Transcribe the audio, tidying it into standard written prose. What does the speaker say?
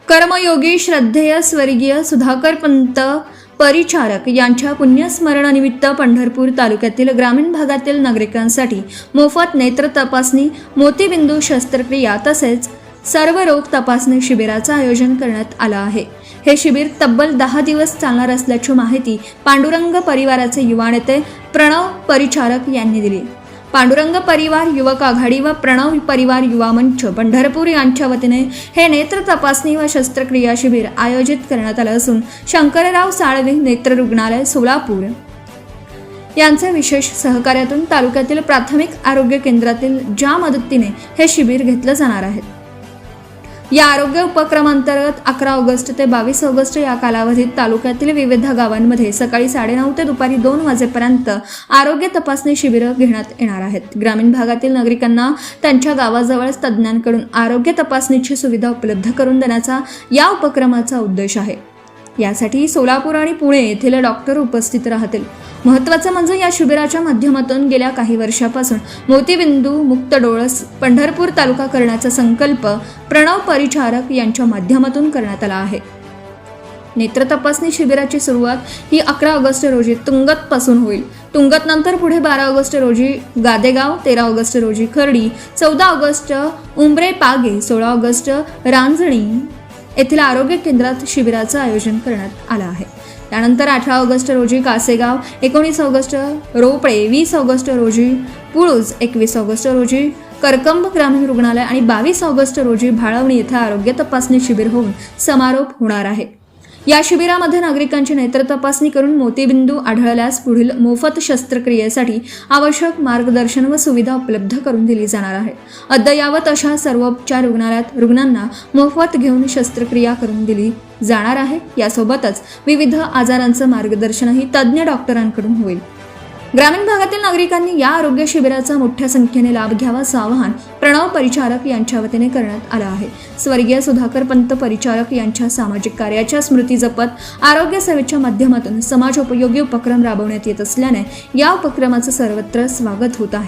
कर्मयोगी श्रद्धेय स्वर्गीय सुधाकर पंत परिचारक यांच्या पुण्यस्मरणानिमित्त पंढरपूर तालुक्यातील ग्रामीण भागातील नागरिकांसाठी मोफत नेत्र तपासणी, मोतीबिंदू शस्त्रक्रिया तसेच सर्व रोग तपासणी शिबिराचं आयोजन करण्यात आलं आहे। हे शिबिर तब्बल 10 दिवस चालणार असल्याची माहिती पांडुरंग परिवाराचे युवा नेते प्रणव परिचारक यांनी दिली। पांडुरंग परिवार युवक आघाडी व प्रणव परिवार युवा मंच पंढरपूर यांच्या वतीने हे नेत्र तपासणी व शस्त्रक्रिया शिबिर आयोजित करण्यात आलं असून शंकरराव साळवे नेत्र रुग्णालय सोलापूर यांच्या विशेष सहकार्यातून तालुक्यातील प्राथमिक आरोग्य केंद्रातील ज्या मदतीने हे शिबिर घेतलं जाणार आहे। या आरोग्य उपक्रमांतर्गत 11 ऑगस्ट ते 22 ऑगस्ट या कालावधीत तालुक्यातील विविध गावांमध्ये सकाळी 9:30 ते दुपारी 2 वाजेपर्यंत आरोग्य तपासणी शिबिरं घेण्यात येणार आहेत। ग्रामीण भागातील नागरिकांना त्यांच्या गावाजवळच तज्ज्ञांकडून आरोग्य तपासणीची सुविधा उपलब्ध करून देण्याचा या उपक्रमाचा उद्देश आहे। यासाठी सोलापूर आणि पुणे येथील डॉक्टर उपस्थित राहतील। महत्त्वाचं म्हणजे या शिबिराच्या माध्यमातून गेल्या काही वर्षापासून मोतीबिंदू मुक्त डोळस पंढरपूर तालुका करण्याचा संकल्प प्रणव परिचारक यांच्या माध्यमातून करण्यात आला आहे। नेत्र तपासणी शिबिराची सुरुवात ही 11 ऑगस्ट रोजी तुंगत पासून होईल। तुंगत नंतर पुढे 12 ऑगस्ट रोजी गादेगाव, 13 ऑगस्ट रोजी खर्डी, 14 ऑगस्ट उंबरे पागे, 16 ऑगस्ट रांजणी येथील आरोग्य केंद्रात शिबिराचं आयोजन करण्यात आलं आहे। त्यानंतर 18 ऑगस्ट रोजी कासेगाव, 19 ऑगस्ट रोपळे, 20 ऑगस्ट रोजी पुळूज, 21 ऑगस्ट रोजी करकंब ग्रामीण रुग्णालय आणि 22 ऑगस्ट रोजी भाळवणी येथे आरोग्य तपासणी शिबिर होऊन समारोप होणार आहे। या शिबिरामध्ये नागरिकांची नेत्र तपासणी करून मोतीबिंदू आढळल्यास पुढील मोफत शस्त्रक्रियेसाठी आवश्यक मार्गदर्शन व सुविधा उपलब्ध करून दिली जाणार आहे। अद्ययावत अशा सर्वोपचार रुग्णालयात रुग्णांना मोफत घेऊन शस्त्रक्रिया करून दिली जाणार आहे। यासोबतच विविध आजारांचं मार्गदर्शनही तज्ज्ञ डॉक्टरांकडून होईल। ग्रामीण भागातील नागरिकांनी या आरोग्य शिबिराचा मोठ्या संख्येने लाभ घ्यावा असं आवाहन प्रणव परिचारक यांच्या वतीने करण्यात आलं आहे। स्वर्गीय सुधाकर पंत परिचारक यांच्या सामाजिक कार्याच्या स्मृती जपत आरोग्य सेवेच्या माध्यमातून समाजोपयोगी उपक्रम राबवण्यात येत असल्याने या उपक्रमाचं सर्वत्र स्वागत होत आहे।